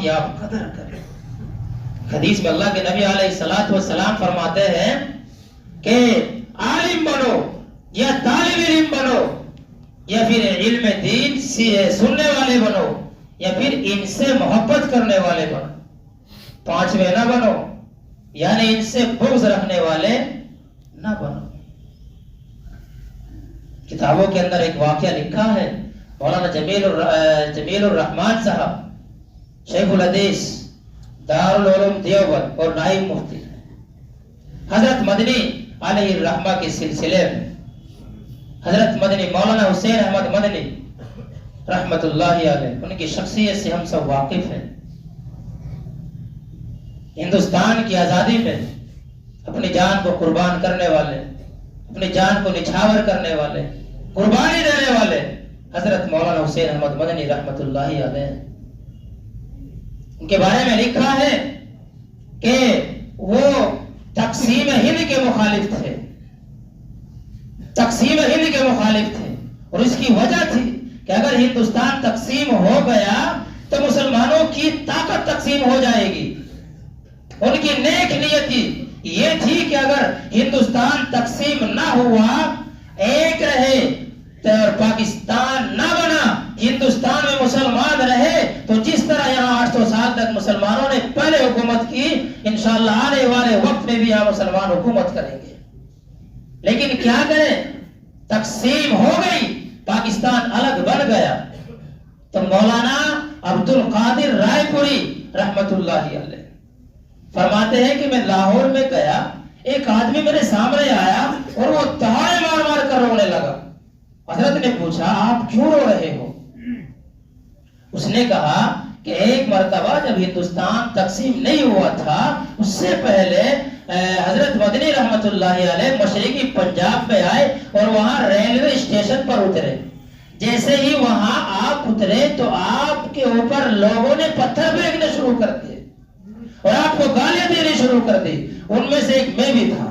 کی آپ قدر کریں. حدیث میں اللہ کے نبی علیہ الصلوۃ والسلام فرماتے ہیں کہ عالم بنو یا طالب علم بنو یا پھر علم دین سننے والے بنو یا پھر ان سے محبت کرنے والے بنو. پانچویں نہ بنو، یعنی ان سے بغض رکھنے والے نہ بنو. کتابوں کے اندر ایک واقعہ لکھا ہے، مولانا جمیل الرحمان صاحب شیخ الحدیث دارالعلوم دیوبند اور نائب مفتی، حضرت مدنی علیہ الرحمہ کے سلسلے میں حضرت مدنی مولانا حسین احمد مدنی رحمت اللہ علیہ، ان کی شخصیت سے ہم سب واقف ہیں. ہندوستان کی آزادی میں اپنی جان کو قربان کرنے والے، اپنی جان کو نچھاور کرنے والے، قربانی دینے والے حضرت مولانا حسین احمد مدنی رحمت اللہ علیہ. ان کے بارے میں لکھا ہے کہ وہ تقسیم ہند کے مخالف تھے، تقسیم ہند کے مخالف تھے، اور اس کی وجہ تھی کہ اگر ہندوستان تقسیم ہو گیا تو مسلمانوں کی طاقت تقسیم ہو جائے گی. ان کی نیک نیتی یہ تھی کہ اگر ہندوستان تقسیم نہ ہوا، ایک رہے اور پاکستان نہ بنا، ہندوستان میں مسلمان رہے، تو جس طرح یہاں 800 سال تک مسلمانوں نے پہلے حکومت کی، انشاءاللہ آنے والے وقت میں بھی یہاں مسلمان حکومت کریں گے. لیکن کیا کریں، تقسیم ہو گئی، پاکستان الگ بن گیا. تو مولانا عبد القادر رائے پوری رحمت اللہ علیہ فرماتے ہیں کہ میں لاہور میں گیا، ایک آدمی میرے سامنے آیا اور وہ دہاڑے مار مار کر رونے لگا. حضرت نے پوچھا آپ کیوں رو رہے ہو؟ اس نے کہا کہ ایک مرتبہ جب ہندوستان تقسیم نہیں ہوا تھا، اس سے پہلے حضرت مدنی رحمت اللہ علیہ مشرقی پنجاب میں آئے اور وہاں ریلوے اسٹیشن پر اترے. جیسے ہی وہاں آپ اترے تو آپ کے اوپر لوگوں نے پتھر پھینکنے شروع کر دیے اور آپ کو گالیاں دینی شروع کر دی. ان میں سے ایک میں بھی تھا.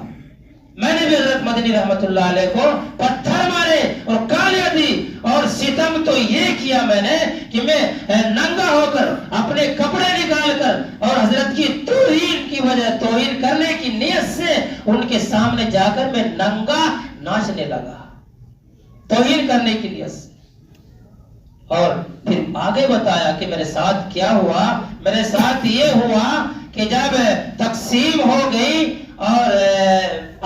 میں نے بھی حضرت مدنی رحمت اللہ علیہ کو پتھر مارے اور گالیاں دی، اور ستم تو یہ کیا میں نے کہ میں ننگا ہو کر اپنے کپڑے نکال کر اور حضرت کی توہین کی وجہ توہین کرنے کی نیت سے ان کے سامنے جا کر میں ننگا ناچنے لگا، توہین کرنے کی نیت سے. اور پھر آگے بتایا کہ میرے ساتھ کیا ہوا. میرے ساتھ یہ ہوا کہ جب تقسیم ہو گئی اور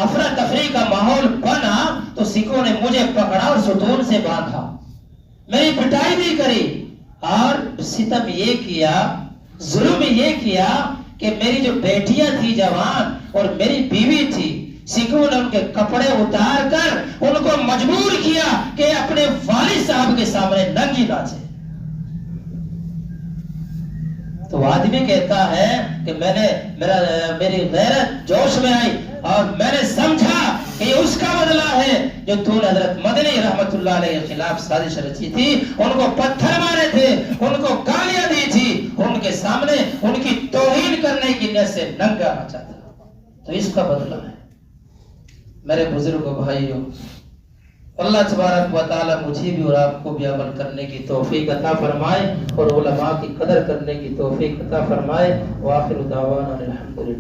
افراتفری کا ماحول بنا تو سکھوں نے مجھے پکڑا اور ستون سے باندھا، میری پٹائی بھی کری، اور ستم یہ کیا، ظلم یہ کیا کہ میری جو بیٹیاں تھی جوان اور میری بیوی تھی، سکھوں نے ان کے کپڑے اتار کر ان کو مجبور کیا کہ اپنے والد صاحب کے سامنے ننگی ناچے. تو آدمی کہتا ہے کہ میری غیرت جوش میں آئی اور میں نے سمجھا کہ یہ اس کا بدلہ ہے جو تو نے حضرت مدنی رحمت اللہ علیہ کے خلاف سازش رچی تھی. ان کو پتھر مارے تھے، ان کو گالیاں دی تھی، ان کے سامنے ان کی توہین کرنے کی نیت سے ننگا ناچا تھا. تو اس کا بدلہ ہے. میرے بزرگوں بھائیوں، اللہ تبارک و تعالی مجھے بھی اور آپ کو بھی عمل کرنے کی توفیق عطا فرمائے اور علماء کی قدر کرنے کی توفیق عطا فرمائے. وآخر دعوانا الحمدللہ.